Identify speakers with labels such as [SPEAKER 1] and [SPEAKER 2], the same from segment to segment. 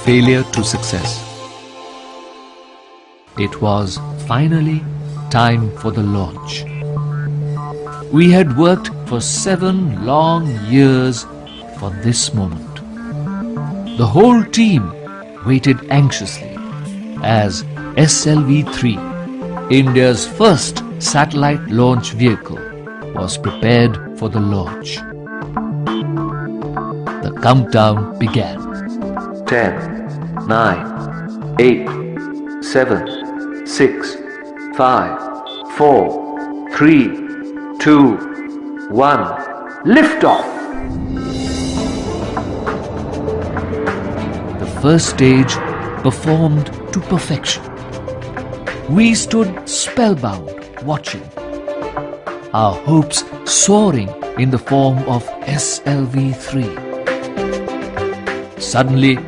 [SPEAKER 1] failure to success. It was finally time for the launch. We had worked for 7 long years for this moment. The whole team waited anxiously as SLV-3, India's first satellite launch vehicle, was prepared for the launch. The countdown began. 10, 9, 8, 7, 6, 5, 4, 3, 2, 1. Liftoff! The first stage performed to perfection. We stood spellbound, watching, our hopes soaring in the form of SLV-3. Suddenly,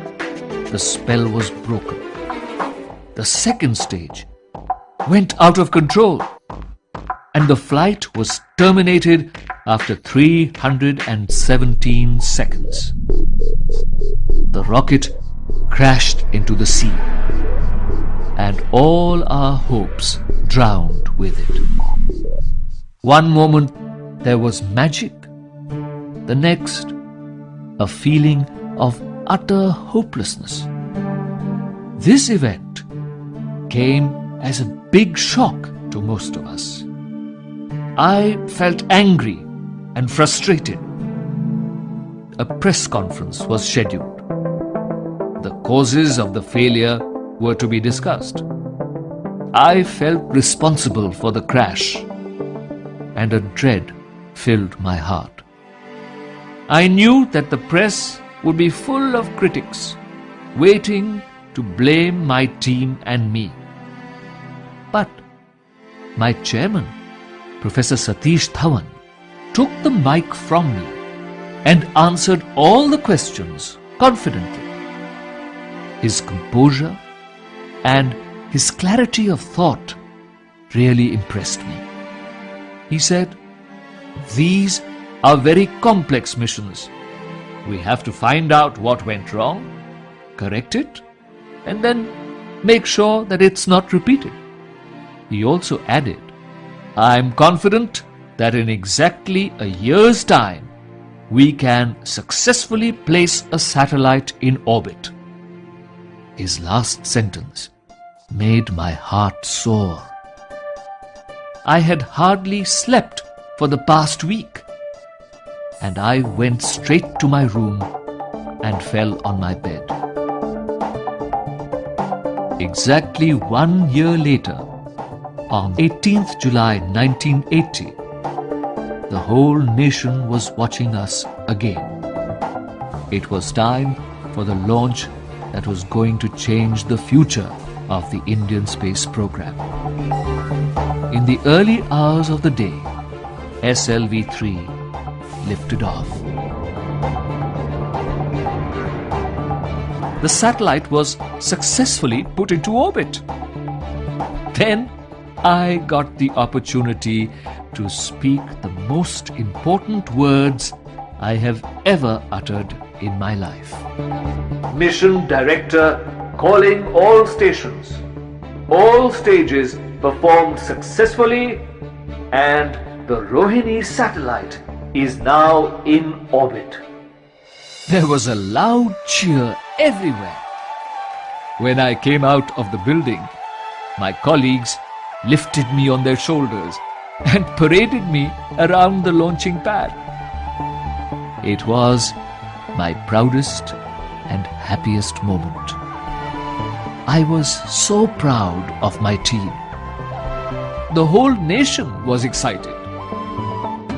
[SPEAKER 1] the spell was broken. The second stage went out of control, and the flight was terminated after 317 seconds. The rocket crashed into the sea, and all our hopes drowned with it. One moment there was magic, the next a feeling of utter hopelessness. This event came as a big shock to most of us. I felt angry and frustrated. A press conference was scheduled. The causes of the failure were to be discussed. I felt responsible for the crash, and a dread filled my heart. I knew that the press would be full of critics, waiting to blame my team and me. But my chairman, Professor Satish Dhawan, took the mic from me and answered all the questions confidently. His composure and his clarity of thought really impressed me. He said, "These are very complex missions. We have to find out what went wrong, correct it, and then make sure that it's not repeated." He also added, "I'm confident that in exactly a year's time, we can successfully place a satellite in orbit." His last sentence made my heart soar. I had hardly slept for the past week, and I went straight to my room and fell on my bed. Exactly 1 year later, on 18th July 1980, the whole nation was watching us again. It was time for the launch that was going to change the future of the Indian space program. In the early hours of the day, SLV-3 lifted off. The satellite was successfully put into orbit. Then I got the opportunity to speak the most important words I have ever uttered in my life. Mission Director calling all stations. All stages performed successfully, and the Rohini satellite is now in orbit. There was a loud cheer everywhere. When I came out of the building, my colleagues lifted me on their shoulders and paraded me around the launching pad. It was my proudest and happiest moment. I was so proud of my team. The whole nation was excited.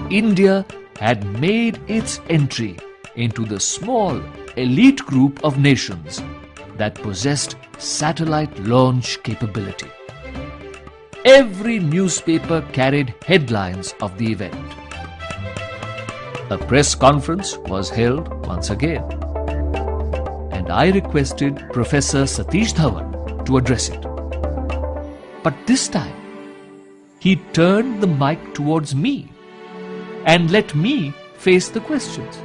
[SPEAKER 1] India had made its entry into the small elite group of nations that possessed satellite launch capability. Every newspaper carried headlines of the event. A press conference was held once again, and I requested Professor Satish Dhawan to address it. But this time, he turned the mic towards me and let me face the questions.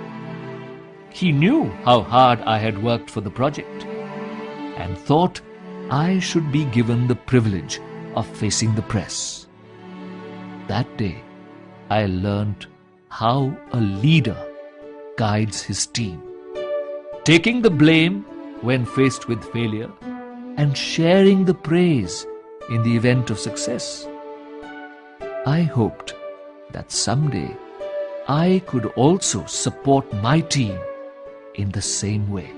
[SPEAKER 1] He knew how hard I had worked for the project, and thought I should be given the privilege of facing the press. That day, I learned how a leader guides his team, taking the blame when faced with failure and sharing the praise in the event of success. I hoped that someday I could also support my team in the same way.